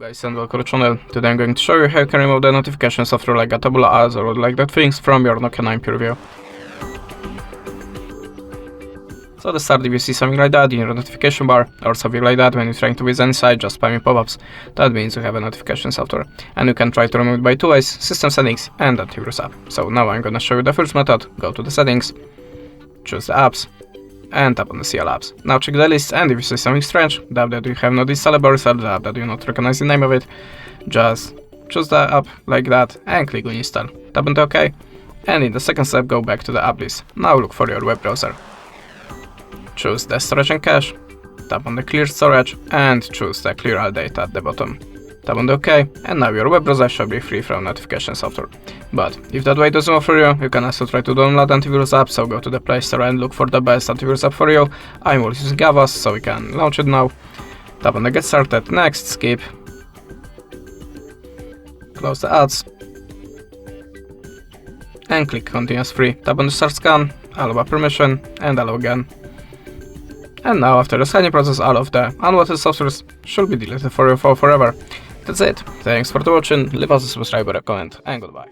Guys, and welcome to the channel. Today I'm going to show you how you can remove the notification software like a tabula ads or like that things from your Nokia 9 PureView. So at the start, if you see something like that in your notification bar or something like that when you're trying to visit any site just spamming pop-ups, that means you have a notification software, and you can try to remove it by two ways: system settings and antivirus app. So now I'm gonna show you the first method. Go to the settings, choose the apps, and tap on the CL apps. Now check the list, and if you see something strange, the app that you have not installed or the app that you not recognize the name of it, just choose the app like that and click on install. Tap on the OK, and in the second step go back to the app list. Now look for your web browser. Choose the storage and cache, tap on the clear storage and choose the clear all data at the bottom. Tap on the OK, and now your web browser should be free from notification software. But if that way doesn't work for you, you can also try to download antivirus app, so go to the Play Store and look for the best antivirus app for you. I'm always using Avast, so we can launch it now. Tap on the Get Started, Next, Skip. Close the ads. And click Continue as free. Tap on the Start Scan, allow permission, and allow again. And now after the scanning process, all of the unwanted softwares should be deleted for you forever. That's it. Thanks for watching, leave us a subscribe or a comment, and goodbye.